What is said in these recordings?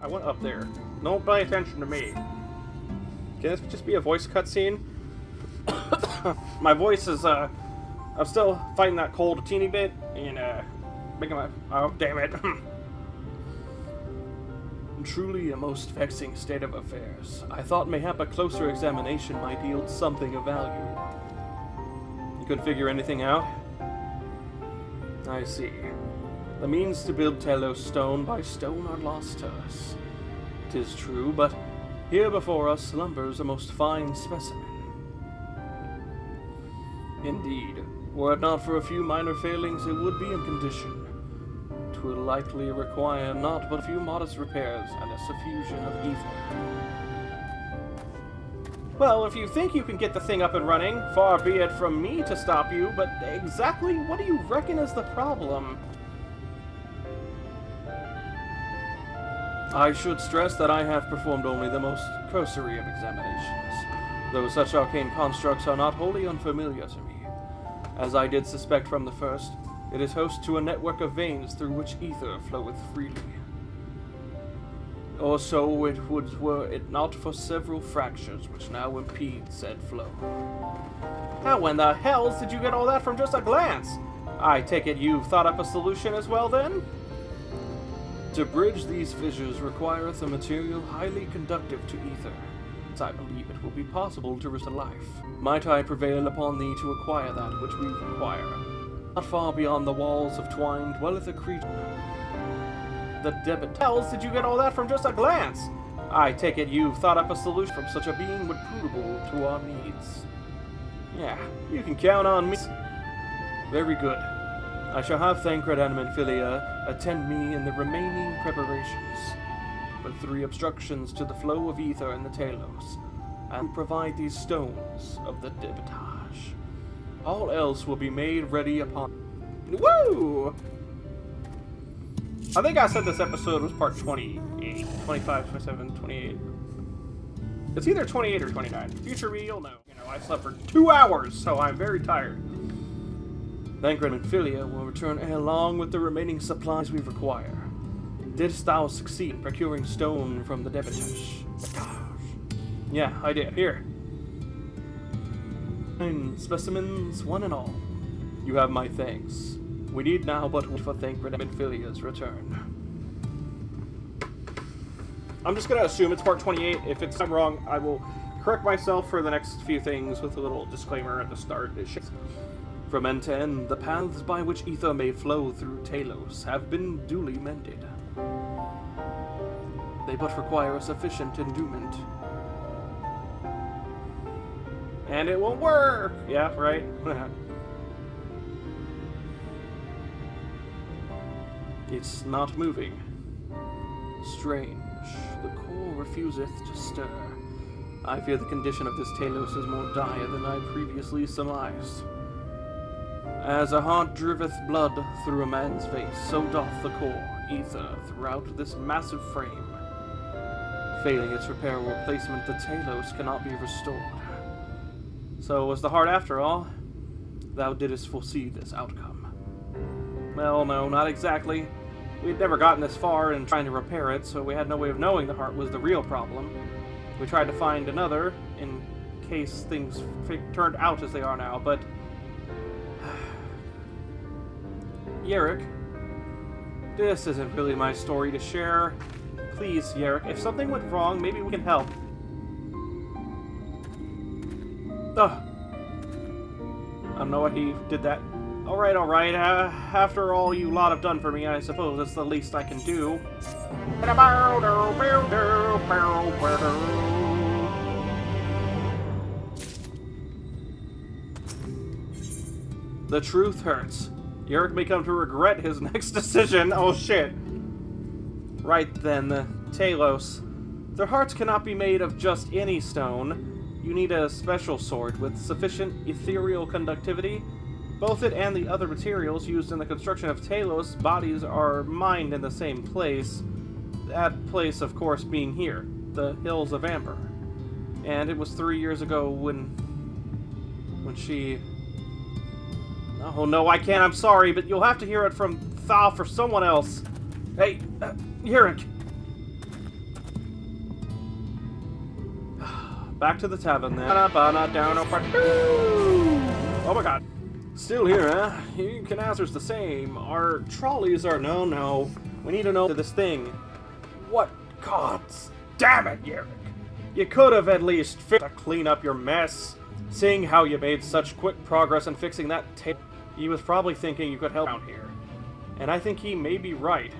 I went up there. Don't pay attention to me. Can this just be a voice cutscene? My voice is, I'm still fighting that cold a teeny bit, and, making my... Oh, damn it. Truly a most vexing state of affairs. I thought mayhap a closer examination might yield something of value. You couldn't figure anything out? I see. The means to build Talos stone by stone are lost to us. 'Tis true, but here before us slumbers a most fine specimen. Indeed, were it not for a few minor failings, it would be in condition. 'Twill likely require not but a few modest repairs and a suffusion of ether. Well, if you think you can get the thing up and running, far be it from me to stop you, but exactly what do you reckon is the problem? I should stress that I have performed only the most cursory of examinations, though such arcane constructs are not wholly unfamiliar to me. As I did suspect from the first, it is host to a network of veins through which ether floweth freely. Or so it would were it not for several fractures which now impede said flow. How in the hells did you get all that from just a glance? I take it you've thought up a solution as well then? To bridge these fissures requireth a material highly conductive to ether. I believe it will be possible to restore life. Might I prevail upon thee to acquire that which we require? Not far beyond the walls of twine dwelleth a creature. The debit. Hells did you get all that from just a glance? I take it you've thought up a solution from such a being would prudable to our needs. Yeah, you can count on me. Very good. I shall have Thancred and Menphilia attend me in the remaining preparations. But 3 obstructions to the flow of ether in the Talos, and provide these stones of the debitage. All else will be made ready upon... Woo! I think I said this episode was part 28. 25, 27, 28. It's either 28 or 29. Future me, you'll know. You know, I slept for 2 hours, so I'm very tired. Thancred and Philia will return along with the remaining supplies we require. Didst thou succeed in procuring stone from the debitage? Yeah, I did. Here. 9 specimens, one and all. You have my thanks. We need now but wait for Thancred and Menphilia's return. I'm just gonna assume it's part 28. If I'm wrong, I will correct myself for the next few things with a little disclaimer at the start. From end to end, the paths by which ether may flow through Talos have been duly mended. They but require a sufficient endowment. And it won't work! Yeah, right? It's not moving. Strange. The core refuseth to stir. I fear the condition of this Talos is more dire than I previously surmised. As a heart driveth blood through a man's face, so doth the core, ether, throughout this massive frame. Failing its repair or replacement, the Talos cannot be restored. So was the heart after all? Thou didst foresee this outcome. Well, no, not exactly. We'd never gotten this far in trying to repair it, so we had no way of knowing the heart was the real problem. We tried to find another, in case things turned out as they are now, but... Yerrick, this isn't really my story to share. Please, Yerrick, if something went wrong, maybe we can help. Ugh. I don't know why he did that. Alright. After all you lot have done for me, I suppose it's the least I can do. The truth hurts. Yerrick may come to regret his next decision. Oh shit. Right then, the Talos. Their hearts cannot be made of just any stone. You need a special sort with sufficient ethereal conductivity. Both it and the other materials used in the construction of Talos bodies are mined in the same place. That place, of course, being here, the Hills of Amber. And it was 3 years ago when she... Oh no, I can't, I'm sorry, but you'll have to hear it from Thaw for someone else. Hey, Yerrick. Back to the tavern then. Oh my god. Still here, huh? You can answer's the same. Our trolleys are no. We need to know this thing. What? God damn it, Yerrick. You could have at least to clean up your mess. Seeing how you made such quick progress in fixing that tape, he was probably thinking you could help out here. And I think he may be right.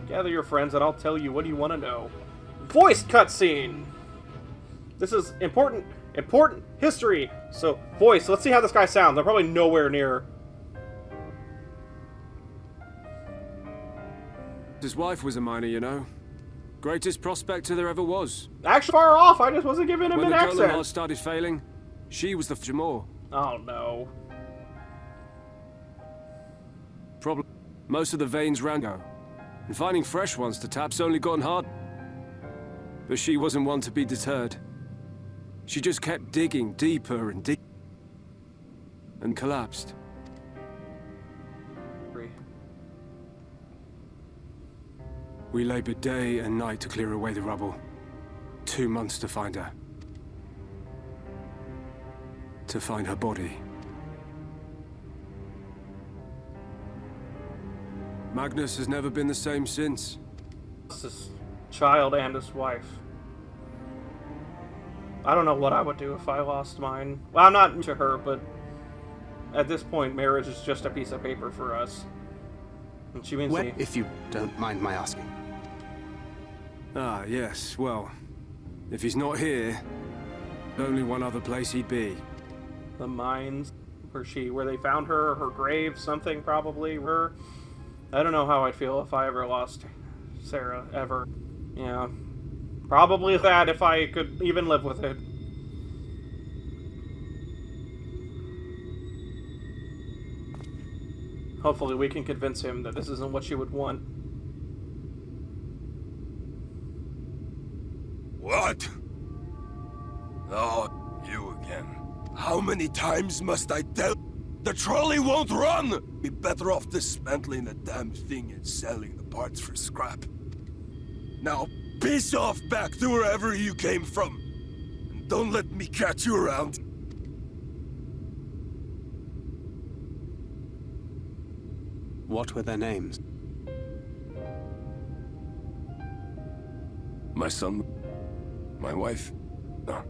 Gather your friends and I'll tell you what you want to know. Voice cutscene! This is important history. So, voice, let's see how this guy sounds. I'm probably nowhere near. His wife was a miner, you know. Greatest prospector there ever was. Actually far off, I just wasn't giving him an accent. When the heart started failing, she was the Jamor. Oh no. Problem. Most of the veins ran go. And finding fresh ones to tap's only gotten hard. But she wasn't one to be deterred. She just kept digging deeper and deeper. And collapsed. We labored day and night to clear away the rubble. 2 months to find her. To find her body. Magnus has never been the same since. His child and his wife. I don't know what I would do if I lost mine. Well, I'm not into her, but at this point, marriage is just a piece of paper for us. And she means Where, if you don't mind my asking. Ah, yes, well, if he's not here, only one other place he'd be. The mines, where they found her, her grave, something probably. Her. I don't know how I'd feel if I ever lost Sarah, ever. Yeah. Probably that if I could even live with it. Hopefully we can convince him that this isn't what she would want. What? Oh, you again. How many times must I tell? The trolley won't run! Be better off dismantling the damn thing and selling the parts for scrap. Now, piss off back to wherever you came from. And don't let me catch you around. What were their names? My son, my wife, no.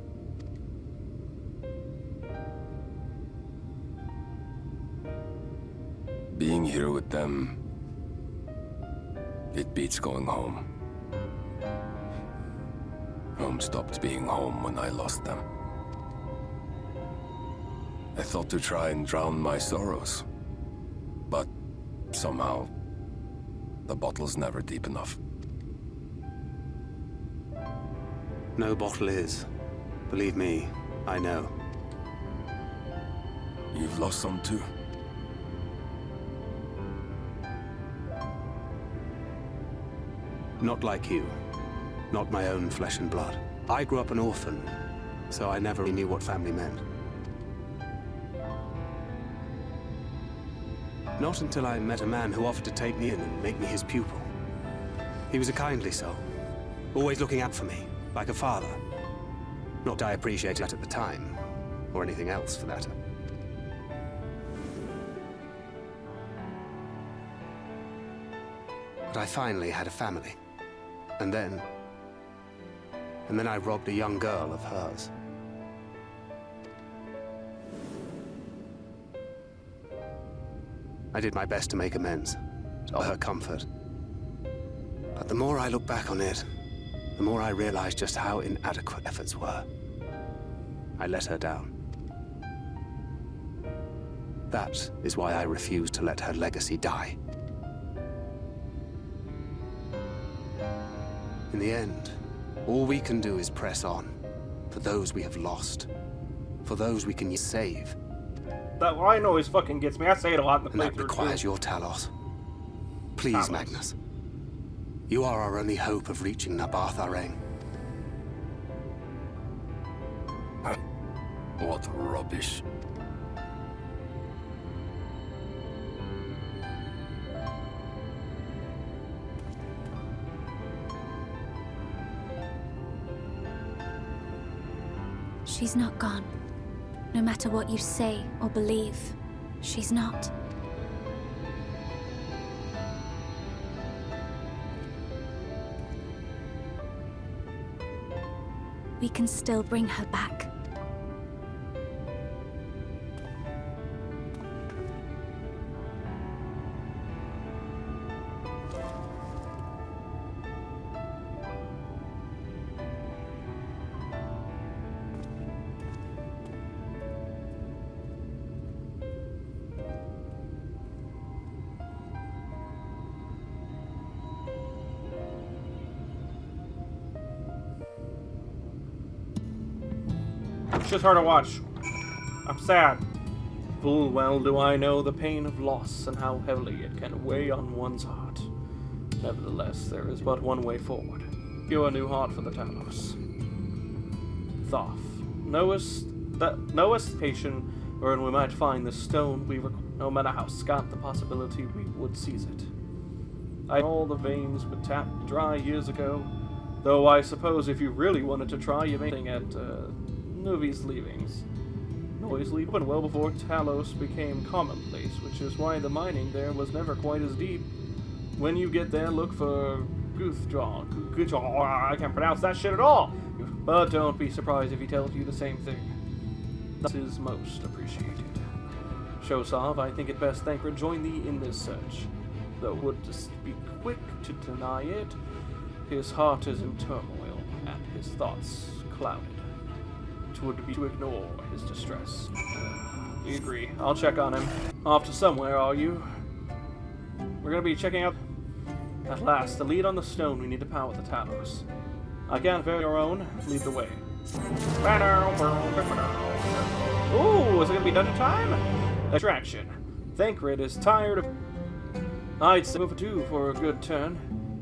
Being here with them, it beats going home. Home stopped being home when I lost them. I thought to try and drown my sorrows, but somehow, the bottle's never deep enough. No bottle is. Believe me, I know. You've lost some too? Not like you. Not my own flesh and blood. I grew up an orphan, so I never really knew what family meant. Not until I met a man who offered to take me in and make me his pupil. He was a kindly soul, always looking out for me, like a father. Not that I appreciated that at the time, or anything else for that. But I finally had a family. And then I robbed a young girl of hers. I did my best to make amends, to her comfort. But the more I look back on it, the more I realize just how inadequate efforts were. I let her down. That is why I refuse to let her legacy die. In the end, all we can do is press on. For those we have lost. For those we can save. That line always fucking gets me. I say it a lot in the playthrough. And that requires too. your Talos. Please, Talos. Magnus. You are our only hope of reaching Nabarth Areng. What rubbish. She's not gone. No matter what you say or believe, she's not. We can still bring her back. It's just hard to watch. I'm sad. Full well do I know the pain of loss and how heavily it can weigh on one's heart. Nevertheless, there is but one way forward. Give a new heart for the Talos. Thoth, knowest patient wherein we might find the stone we require. No matter how scant the possibility, we would seize it. All the veins were tapped dry years ago, though I suppose if you really wanted to try, you may think at Novi's leavings. Noisily, but well before Talos became commonplace, which is why the mining there was never quite as deep. When you get there, look for Goothjaw. I can't pronounce that shit at all. But don't be surprised if he tells you the same thing. This is most appreciated. Shosov, I think it best Thancred join thee in this search. Though would be quick to deny it, his heart is in turmoil and his thoughts clouded. It would be to ignore his distress. We agree. I'll check on him. Off to somewhere, are you? We're gonna be checking out. At last, the lead on the stone we need to power the Talos. I can't vary our own. Lead the way. Ooh, is it gonna be dungeon time? Attraction. Thancred is tired of. I'd say move a 2 for a good turn.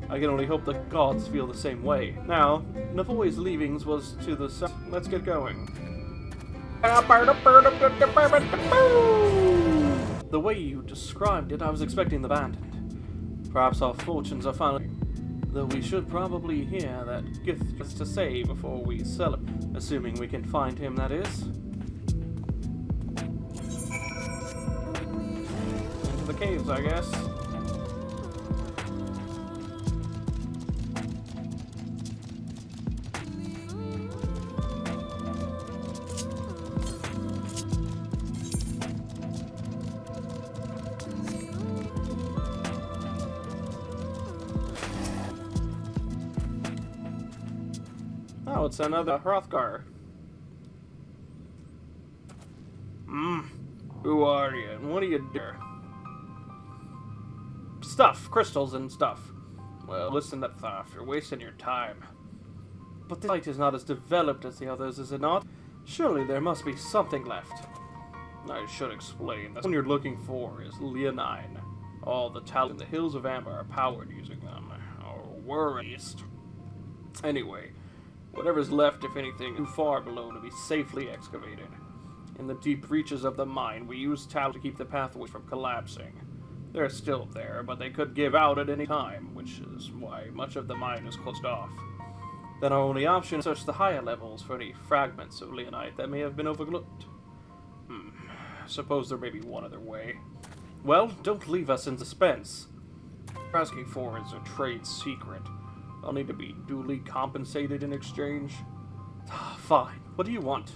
I can only hope the gods feel the same way. Now, Navoi's leavings was to the south. Let's get going. The way you described it, I was expecting the abandoned. Perhaps our fortunes are finally. Though we should probably hear that Gith has to say before we sell it. Assuming we can find him, that is. Into the caves, I guess. Oh, it's another Hrothgar. Who are you, and what do you do? Stuff, crystals and stuff. Well, listen to Thoth, you're wasting your time. But this light is not as developed as the others, is it not? Surely there must be something left. I should explain. The one you're looking for is Leonine. All the talent in the Hills of Amber are powered using them. Or were at least. Anyway. Whatever's left, if anything, too far below to be safely excavated. In the deep reaches of the mine, we use Talos to keep the pathways from collapsing. They're still there, but they could give out at any time, which is why much of the mine is closed off. Then our only option is to search the higher levels for any fragments of Leonite that may have been overlooked. Suppose there may be one other way. Well, don't leave us in suspense. What we're asking for is a trade secret. I'll need to be duly compensated in exchange. Fine. What do you want?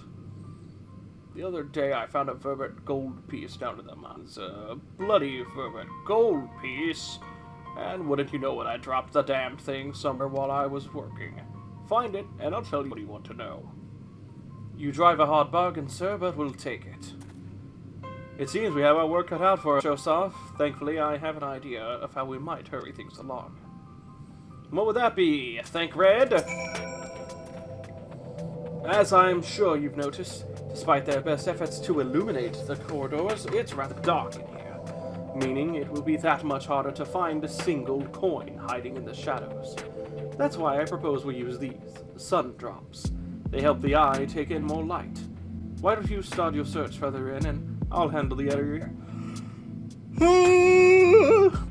The other day I found a vervet gold piece down in the mountains. A bloody vervet gold piece. And wouldn't you know it, I dropped the damned thing somewhere while I was working. Find it, and I'll tell you what you want to know. You drive a hard bargain, sir, but we'll take it. It seems we have our work cut out for us, Shosov. Thankfully, I have an idea of how we might hurry things along. What would that be, Thancred? As I'm sure you've noticed, despite their best efforts to illuminate the corridors, it's rather dark in here. Meaning it will be that much harder to find a single coin hiding in the shadows. That's why I propose we use these, sun drops. They help the eye take in more light. Why don't you start your search further in, and I'll handle the area.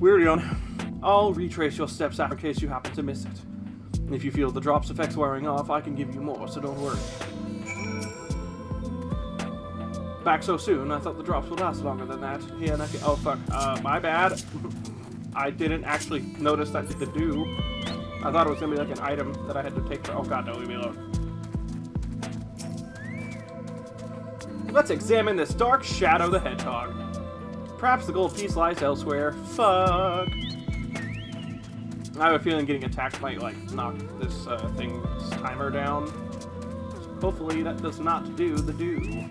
Weird yawn. I'll retrace your steps out in case you happen to miss it. If you feel the drop's effects wearing off, I can give you more, so don't worry. back so soon. I thought the drops would last longer than that. Yeah, oh fuck. My bad. I didn't actually notice that the do. I thought it was gonna be like an item that I had to take for. Oh god, no, leave me alone. Let's examine this dark shadow the hedgehog. Perhaps the gold piece lies elsewhere. Fuck. I have a feeling getting attacked might, like, knock this thing's timer down. Hopefully that does not do the do.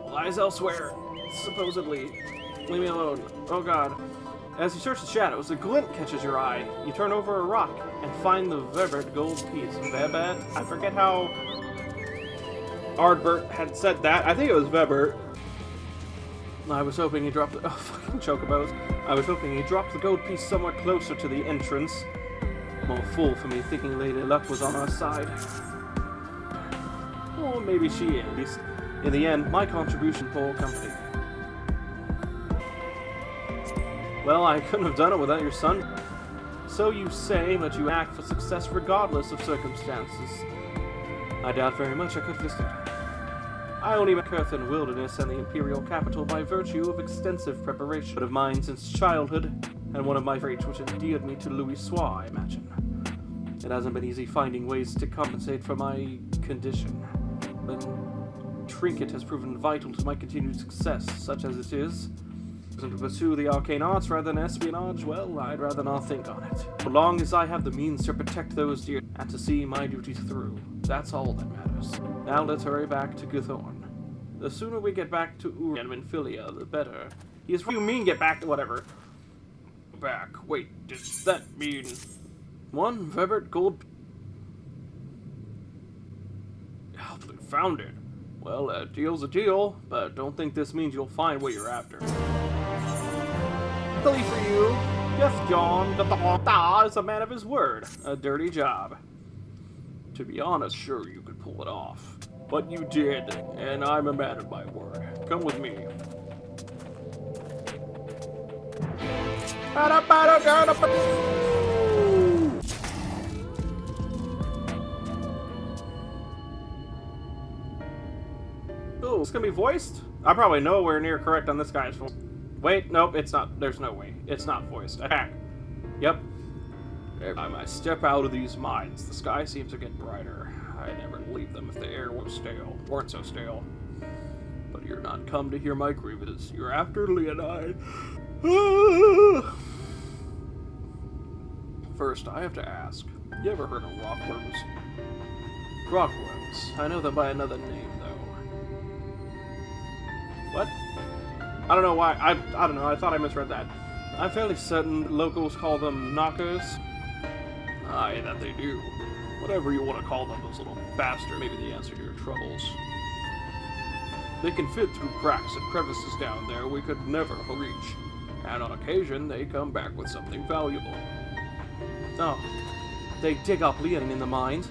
Lies elsewhere, supposedly. Leave me alone. Oh god. As you search the shadows, a glint catches your eye. You turn over a rock and find the Vebert gold piece. Vebert? I forget how Ardbert had said that. I think it was Vebert. I was hoping he dropped the... Oh, fucking chocobos. I was hoping he dropped the gold piece somewhere closer to the entrance. More fool for me thinking Lady Luck was on our side. Or maybe she at least. In the end, my contribution for company. Well, I couldn't have done it without your son. So you say, but you act for success regardless of circumstances. I doubt very much I could have listened. I only met Kurthen Wilderness and the Imperial capital by virtue of extensive preparation of mine since childhood, and one of my traits which endeared me to Louis Soir, I imagine. It hasn't been easy finding ways to compensate for my condition. But trinket has proven vital to my continued success, such as it is. To pursue the arcane arts rather than espionage, well, I'd rather not think on it. So long as I have the means to protect those dear and to see my duties through, that's all that matters. Now let's hurry back to Guthorn. The sooner we get back to Urian and Philia, the better. What do you mean get back to whatever? Back. Wait, does that mean... One Vebert gold... Helpfully found it. Well, a deal's a deal, but don't think this means you'll find what you're after. Luckily for you, Yes, John is a man of his word. A dirty job. To be honest, sure you could pull it off. But you did, and I'm a man of my word. Come with me. Oh, it's gonna be voiced? I'm probably nowhere near correct on this guy's voice. Wait, nope, it's not. There's no way. It's not voiced. Attack. Yep. Every time I step out of these mines, the sky seems to get brighter. I never leave them if the air was stale. Weren't so stale. But you're not come to hear my grievances. You're after Leonide. First, I have to ask. You ever heard of rockworms? Rockworms. I know them by another name, though. What? I don't know why. I don't know. I thought I misread that. I'm fairly certain locals call them knockers. Aye, that they do. Whatever you want to call them, those little bastards may be the answer to your troubles. They can fit through cracks and crevices down there we could never reach. And on occasion, they come back with something valuable. Oh, they dig up Leon in the mines.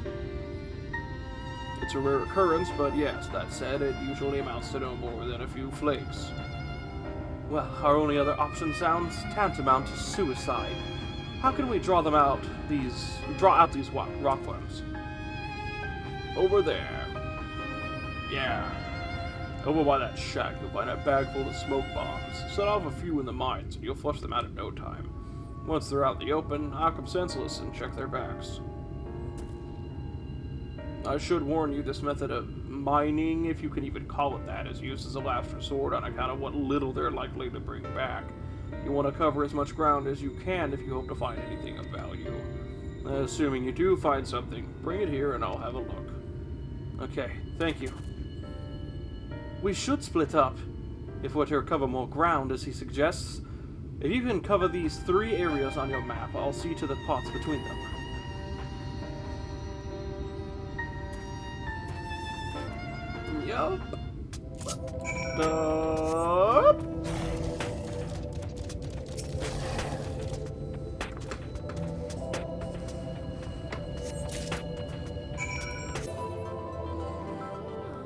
It's a rare occurrence, but yes, that said, it usually amounts to no more than a few flakes. Well, our only other option sounds tantamount to suicide. How can we draw out these rockworms? Over there. Yeah. Over by that shack, you'll find a bag full of smoke bombs. Set off a few in the mines, and you'll flush them out in no time. Once they're out in the open, knock them senseless and check their backs. I should warn you, this method of mining, if you can even call it that, is used as a last resort on account of what little they're likely to bring back. You want to cover as much ground as you can if you hope to find anything of value. Assuming you do find something, bring it here and I'll have a look. Okay, thank you. We should split up, if we're to cover more ground, as he suggests. If you can cover these 3 areas on your map, I'll see to the pots between them. Yup.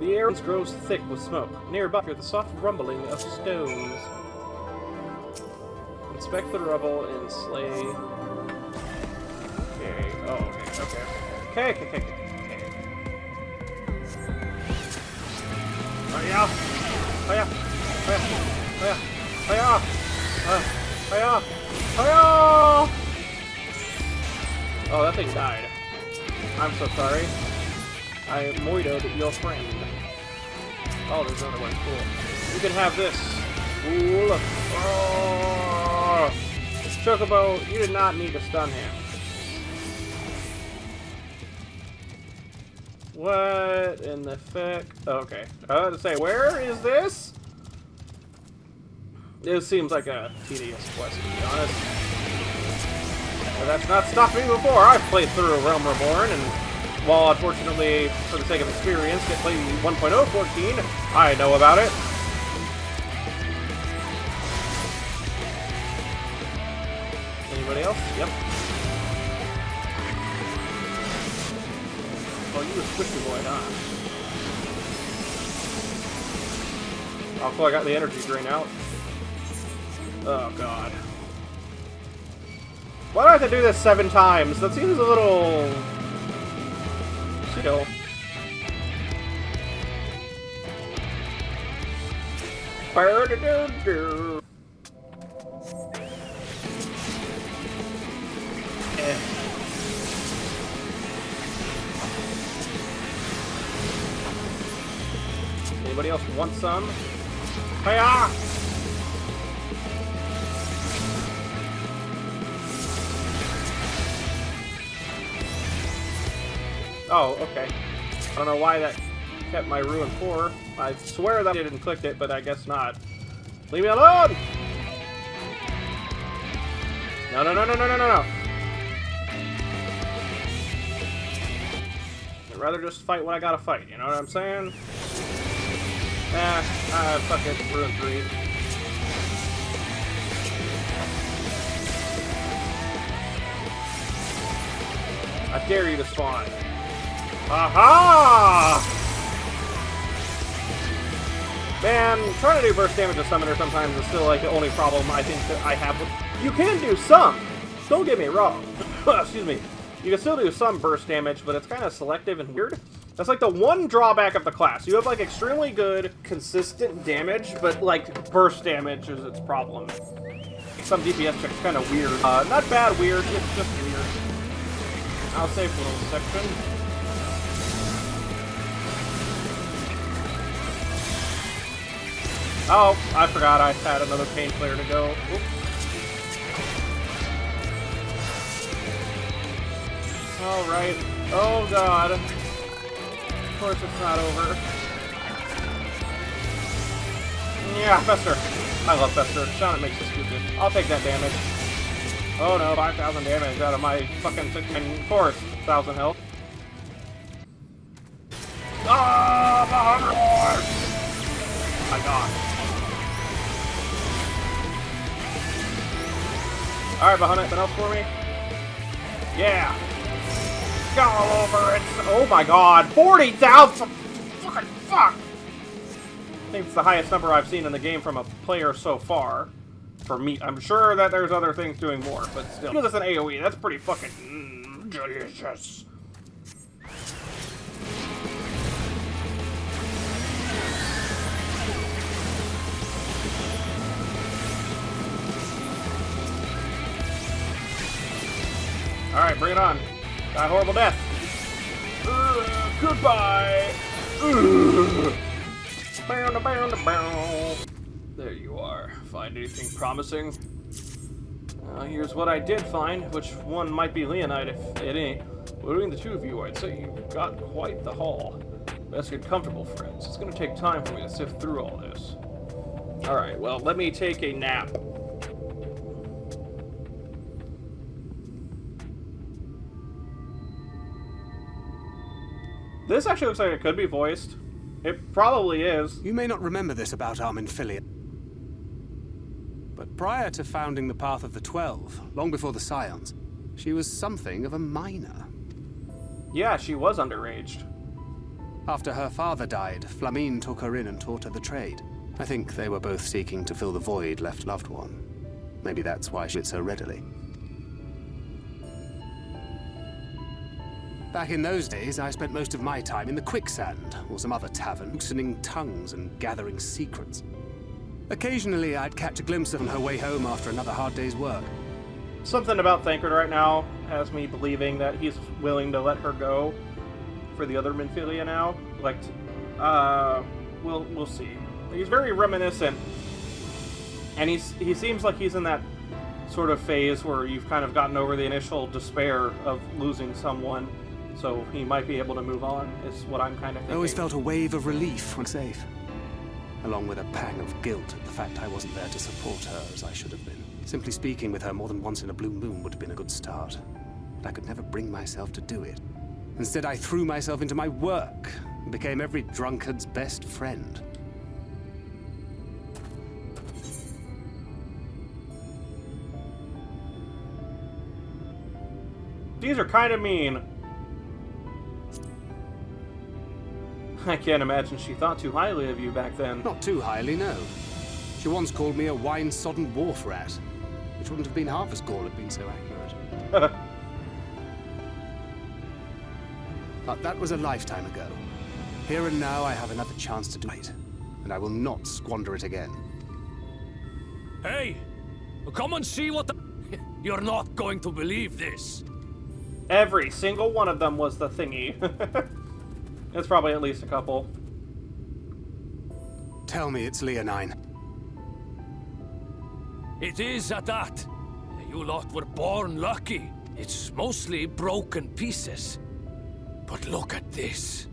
The air grows thick with smoke. Nearby, hear the soft rumbling of stones. Inspect the rubble and slay. Okay. Oh, okay. Hiya! Hiya! Hiya! Hiya! Hiya! Hiya! Hiya! Oh, that thing died. I'm so sorry. I moidoed your friend. Oh, there's another one. Cool. You can have this. Ooh, look. Oh! Chocobo, you did not need to stun him. What in the fuck? Oh, okay. I was to say, where is this? This seems like a tedious quest, to be honest. But that's not stopped me before. I've played through Realm Reborn, and while unfortunately, for the sake of experience, get played 1.014, I know about it. Anybody else? Yep. Oh, you were squishy boy, huh? Oh, cool, I got the energy drain out. Oh, God. Why do I have to do this 7 times? That seems a little... chill. Anybody else want some? Hiya! Oh, okay. I don't know why that kept my Ruin 4. I swear that I didn't click it, but I guess not. Leave me alone! No, no, no, no, no, no, no, no! I'd rather just fight what I gotta fight, you know what I'm saying? Fuck it, Ruin 3. I dare you to spawn. Aha! Man, trying to do burst damage to Summoner sometimes is still like the only problem I think that I have with... You can do some! Don't get me wrong. Excuse me. You can still do some burst damage, but it's kind of selective and weird. That's like the one drawback of the class. You have like extremely good, consistent damage, but like burst damage is its problem. Some DPS check's kind of weird. Not bad weird, it's just weird. I'll save for a little section. Oh, I forgot I had another pain player to go. Oop. Alright. Oh god. Of course it's not over. Yeah, Fester. I love Fester. Shauna makes it stupid. I'll take that damage. Oh no, 5,000 damage out of my fucking 4,000 health. Ah, oh my god. Alright, Bahamut, anything else for me? Yeah! Go all over it! Oh my god, 40,000! Fucking fuck! I think it's the highest number I've seen in the game from a player so far. For me, I'm sure that there's other things doing more, but still. Because it's an AoE, that's pretty fucking delicious. Alright, bring it on. Die horrible death. Goodbye. There you are. Find anything promising? Here's what I did find, which one might be Leonite if it ain't. Between the two of you, I'd say you've got quite the haul. Best get comfortable, friends. It's gonna take time for me to sift through all this. Alright, well, let me take a nap. This actually looks like it could be voiced. It probably is. You may not remember this about Armin Filia, but prior to founding the Path of the 12, long before the Scions, she was something of a minor. Yeah, she was underaged. After her father died, Flamine took her in and taught her the trade. I think they were both seeking to fill the void left loved one. Maybe that's why she did so readily. Back in those days, I spent most of my time in the quicksand, or some other tavern, loosening tongues and gathering secrets. Occasionally, I'd catch a glimpse of her way home after another hard day's work. Something about Thancred right now has me believing that he's willing to let her go for the other Minfilia now. Like, we'll see. He's very reminiscent, and he seems like he's in that sort of phase where you've kind of gotten over the initial despair of losing someone, so he might be able to move on, is what I'm kind of thinking. I always felt a wave of relief when safe, along with a pang of guilt at the fact I wasn't there to support her as I should have been. Simply speaking with her more than once in a blue moon would have been a good start, but I could never bring myself to do it. Instead, I threw myself into my work and became every drunkard's best friend. These are kind of mean. I can't imagine she thought too highly of you back then. Not too highly, no. She once called me a wine-sodden wharf rat, which wouldn't have been half as gall had been so accurate. But that was a lifetime ago. Here and now, I have another chance to do it, and I will not squander it again. Hey! Come and see what the... You're not going to believe this. Every single one of them was the thingy. It's probably at least a couple. Tell me it's Leonine. It is at that. You lot were born lucky. It's mostly broken pieces. But look at this.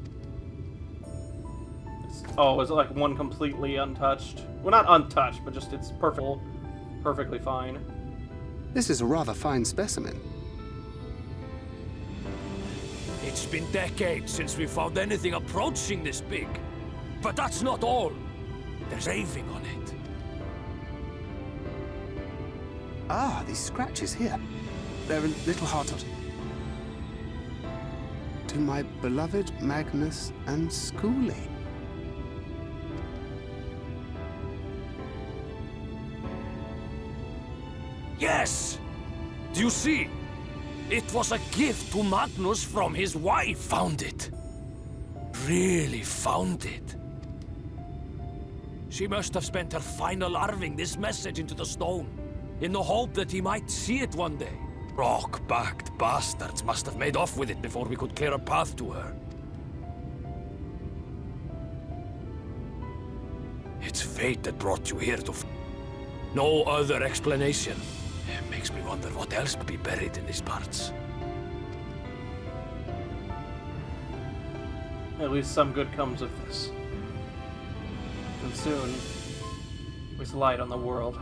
Oh, is it like one completely untouched? Well, not untouched, but just it's perfectly fine. This is a rather fine specimen. It's been decades since we found anything approaching this big. But that's not all. There's raving on it. Ah, these scratches here. They're a little hard to... To my beloved Magnus and Schoolie. Yes! Do you see? It was a gift to Magnus from his wife. Found it. Really found it. She must have spent her final arving this message into the stone, in the hope that he might see it one day. Rock-backed bastards must have made off with it before we could clear a path to her. It's fate that brought you here to... No other explanation. It makes me wonder what else could be buried in these parts. At least some good comes of this. And soon, with light on the world.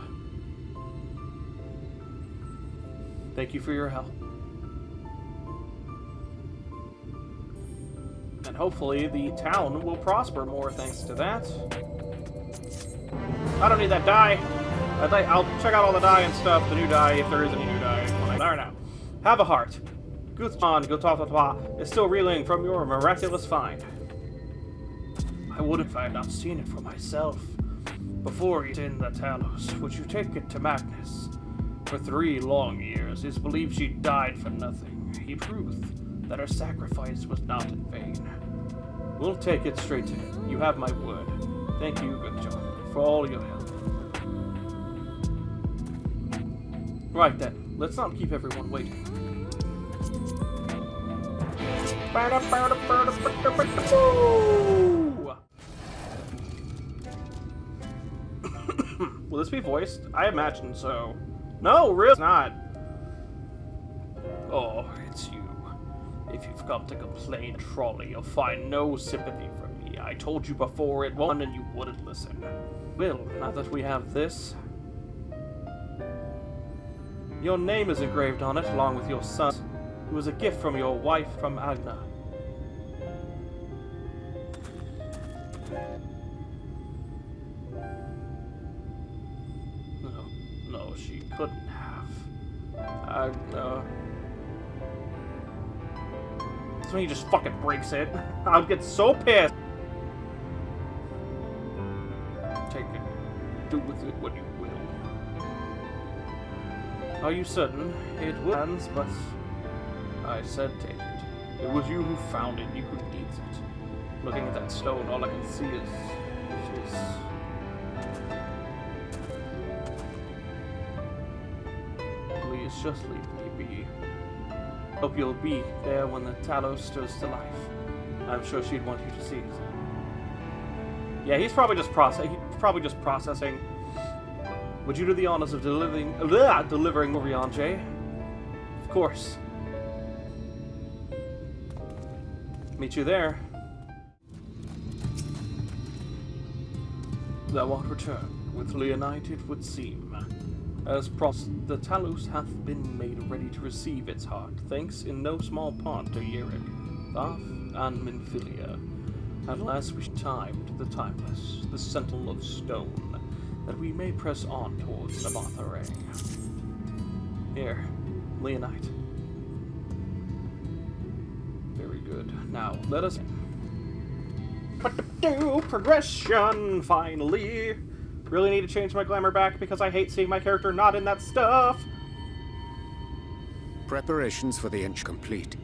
Thank you for your help. And hopefully the town will prosper more thanks to that. I don't need that dye. I'll check out all the dye and stuff, the new dye, if there is any new dye. There now. Have a heart. Guzman Gototwa is still reeling from your miraculous find. I would if I had not seen it for myself. Before you in the Talos, would you take it to Magnus? For 3 long years, it's believed she died for nothing. He proved that her sacrifice was not in vain. We'll take it straight to him. You have my word. Thank you, good John, for all your help. Right then, let's not keep everyone waiting. Will this be voiced? I imagine so. No, really, it's not. Oh, it's you. If you've come to complain, Trolley, you'll find no sympathy from me. I told you before it won't, and you wouldn't listen. Well, now that we have this, your name is engraved on it, along with your son. It was a gift from your wife, from Agna. No, she couldn't have. Agna. That's when he just fucking breaks it. I'll get so pissed. Take it. Do with it what you will. Are you certain? It will, but I said take it. It was you who found it, you who needs it. Looking at that stone, all I can see is... Please, just leave me be. Hope you'll be there when the Talos stirs to life. I'm sure she'd want you to see it. Yeah, he's probably just processing. Would you do the honors of delivering Oriange? Of course. Meet you there. Thou won't return. With Leonite, it would seem. As promised, the Talos hath been made ready to receive its heart, thanks in no small part to Yerrick, Thoth, and Minfilia. At last we timed the timeless, the sentinel of stone, that we may press on towards the Mothare. Here, Leonite. Very good. Now, let us... Progression, finally! Really need to change my glamour back because I hate seeing my character not in that stuff! Preparations for the inch complete.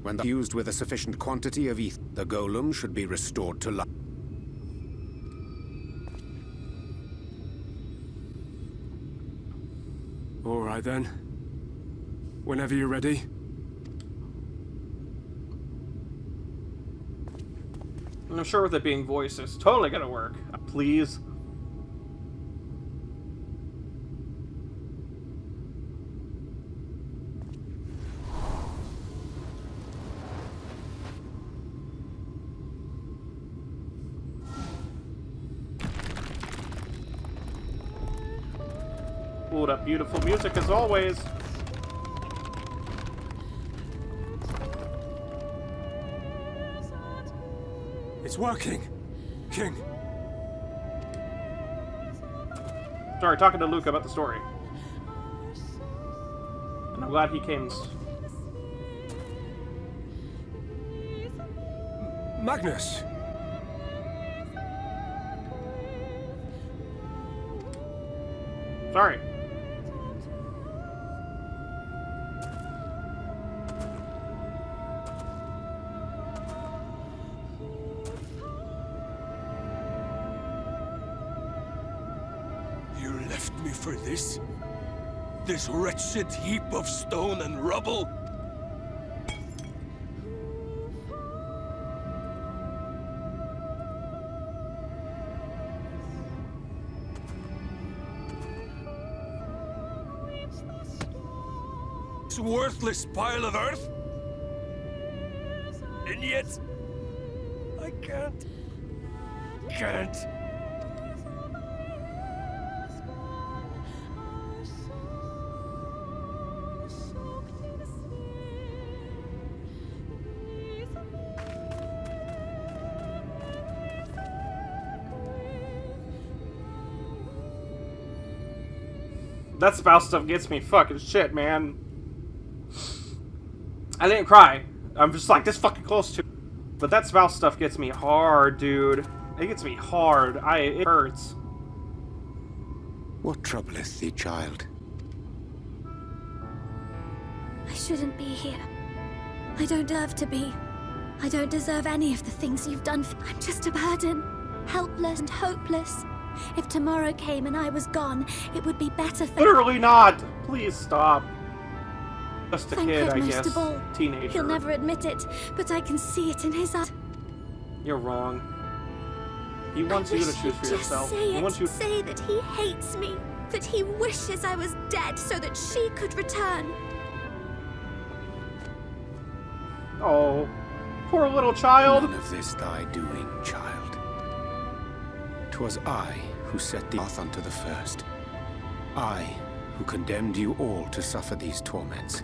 When used with a sufficient quantity of ether, the golem should be restored to life. All right then. Whenever you're ready. I'm sure with it being voiced, it's totally gonna work. Please. Oh, that beautiful music as always. It's working, King. Sorry, talking to Luke about the story. And I'm glad he came. Magnus. Sorry. You left me for this? This wretched heap of stone and rubble? This worthless pile of earth? And yet, I can't. That spouse stuff gets me fucking shit, man. I didn't cry. I'm just like this fucking close to. But that spouse stuff gets me hard, dude. It gets me hard. It hurts. What troubleth thee, child? I shouldn't be here. I don't deserve to be. I don't deserve any of the things you've done. I'm just a burden. Helpless and hopeless. If tomorrow came and I was gone, it would be better for... Literally not! Please stop. Just a Thank kid, God I most guess. of all, Teenager. He'll never admit it, but I can see it in his eyes. You're wrong. He wants you to choose for yourself. He wants you. Say that he hates me, that he wishes I was dead so that she could return. Oh, poor little child. None of this thy doing, child. 'Twas I who set thee off unto the first. I who condemned you all to suffer these torments.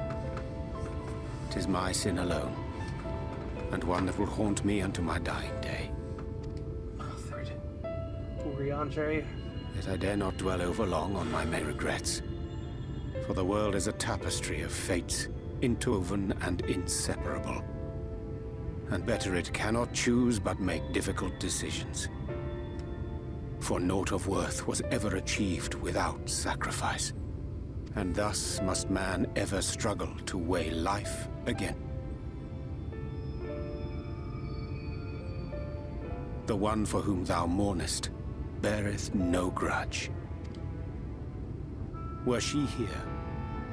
'Tis my sin alone, and one that will haunt me unto my dying day. Oriange. Yet I dare not dwell over long on my many regrets, for the world is a tapestry of fates, interwoven and inseparable. And better it cannot choose but make difficult decisions. For naught of worth was ever achieved without sacrifice. And thus must man ever struggle to weigh life again the one for whom thou mournest, beareth no grudge. Were she here,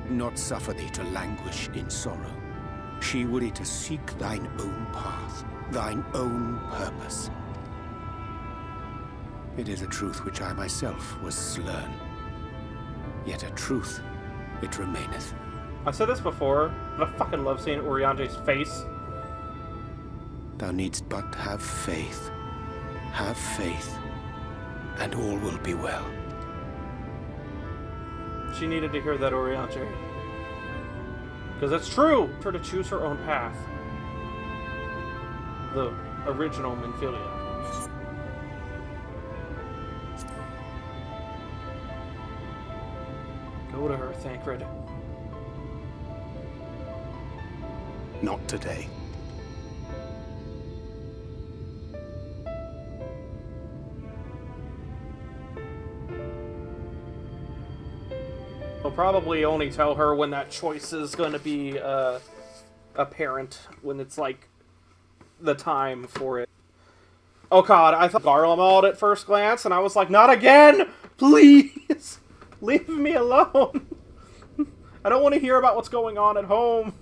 not suffer thee to languish in sorrow. She were thee to seek thine own path, thine own purpose. It is a truth which I myself was slern. Yet a truth it remaineth. I said this before, but I fucking love seeing Oriante's face. Thou needst but have faith. Have faith, and all will be well. She needed to hear that, Oriante. Because it's true! For her to choose her own path. The original Minfilia. Go to her, Thancred. Not today. I'll probably only tell her when that choice is going to be apparent, when it's like the time for it. Oh god, I thought Garlemald at first glance, and I was like, not again! Please! Leave me alone! I don't want to hear about what's going on at home.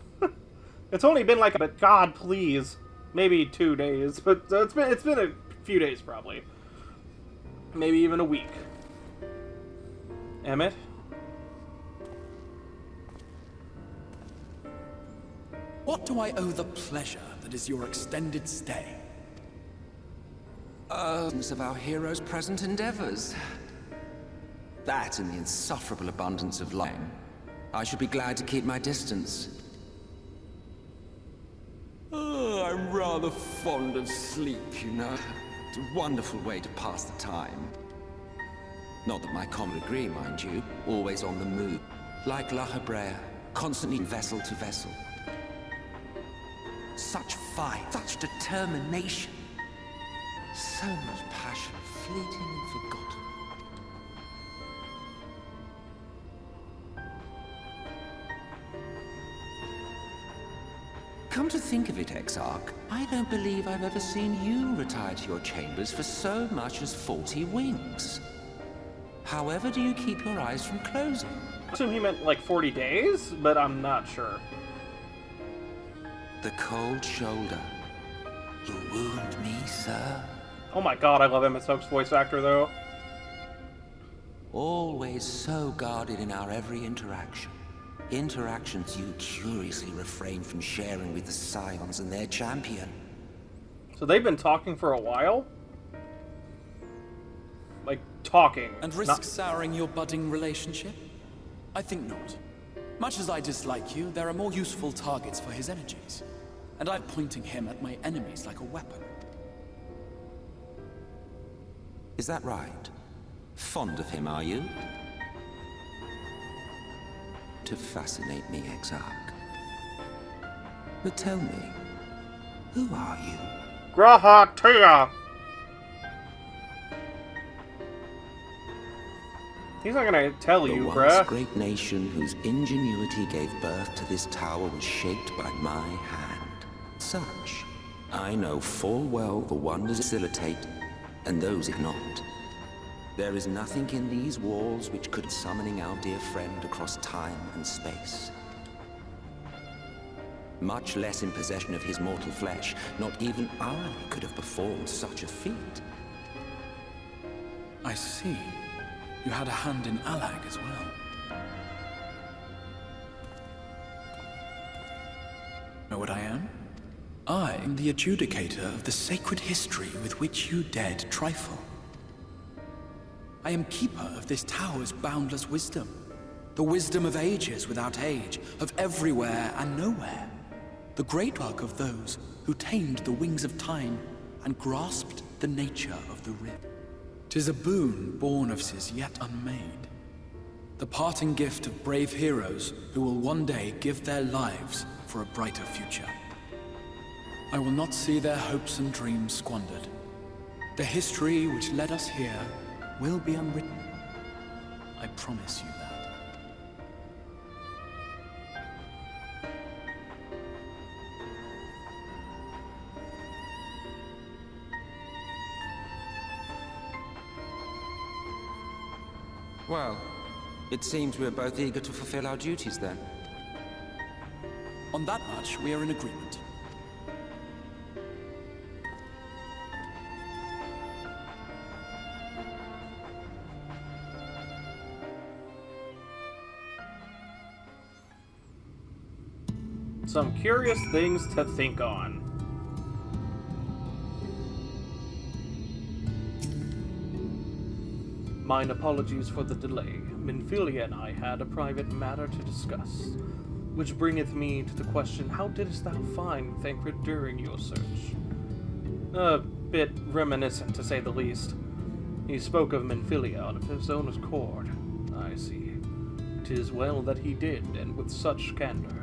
It's only been like, but god, please. Maybe 2 days, but it's been a few days probably. Maybe even a week. Emmett? What do I owe the pleasure that is your extended stay? Of our hero's present endeavors. That and the insufferable abundance of lying. I should be glad to keep my distance. I'm rather fond of sleep, you know. It's a wonderful way to pass the time. Not that my common agree, mind you. Always on the move. Like La Hebrea, constantly vessel to vessel. Such fight, such determination. So much passion, fleeting and forgotten. Come to think of it, Exarch, I don't believe I've ever seen you retire to your chambers for so much as 40 winks. However do you keep your eyes from closing? I assume he meant like 40 days, but I'm not sure. The cold shoulder. You wound me, sir. Oh my god, I love Emmett Stokes' voice actor, though. Always so guarded in our every interaction. Interactions you curiously refrain from sharing with the Scions and their champion. So they've been talking for a while? Like, talking. And risk souring your budding relationship? I think not. Much as I dislike you, there are more useful targets for his energies. And I'm pointing him at my enemies like a weapon. Is that right? Fond of him, are you? To fascinate me, Exarch. But tell me, who are you? Grahatia! He's not gonna tell you, The bruh. once great nation whose ingenuity gave birth to this tower was shaped by my hand. Such, I know full well the wonders facilitate, and those it not. There is nothing in these walls which could summoning our dear friend across time and space. Much less in possession of his mortal flesh, not even I could have performed such a feat. I see. You had a hand in Allag as well. Know what I am? I am the adjudicator of the sacred history with which you dared trifle. I am keeper of this tower's boundless wisdom. The wisdom of ages without age, of everywhere and nowhere. The great work of those who tamed the wings of time and grasped the nature of the rift. 'Tis a boon born of sis yet unmade. The parting gift of brave heroes who will one day give their lives for a brighter future. I will not see their hopes and dreams squandered. The history which led us here will be unwritten. I promise you that. Well, it seems we're both eager to fulfill our duties then. On that much, we are in agreement. Some curious things to think on. Mine apologies for the delay. Minfilia and I had a private matter to discuss. Which bringeth me to the question, how didst thou find Thancred during your search? A bit reminiscent, to say the least. He spoke of Minfilia out of his own accord. I see. 'Tis well that he did, and with such candor.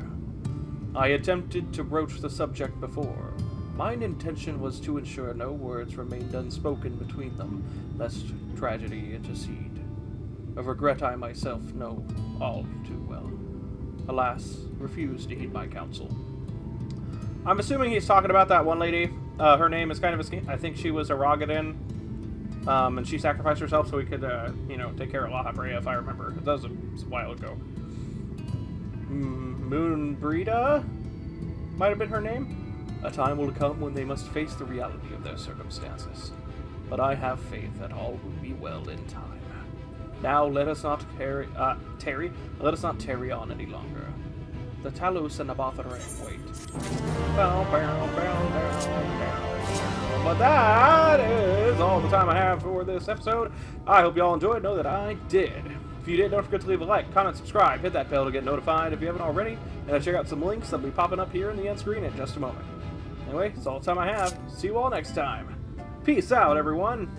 I attempted to broach the subject before. Mine intention was to ensure no words remained unspoken between them, lest tragedy intercede. Of regret I myself know all too well. Alas, refused to heed my counsel. I'm assuming he's talking about that one lady. Her name is kind of I think she was a Rogadin. And she sacrificed herself so we could, you know, take care of La Habrea, if I remember. That was a while ago. Moonbreda might have been her name. A time will come when they must face the reality of their circumstances. But I have faith that all will be well in time. Now let us not tarry on any longer. The Talos and Abathara wait. But that is all the time I have for this episode. I hope you all enjoyed. Know that I did. If you did, don't forget to leave a like, comment, subscribe, hit that bell to get notified if you haven't already, and check out some links that'll be popping up here in the end screen in just a moment. Anyway, that's all the time I have. See you all next time. Peace out, everyone.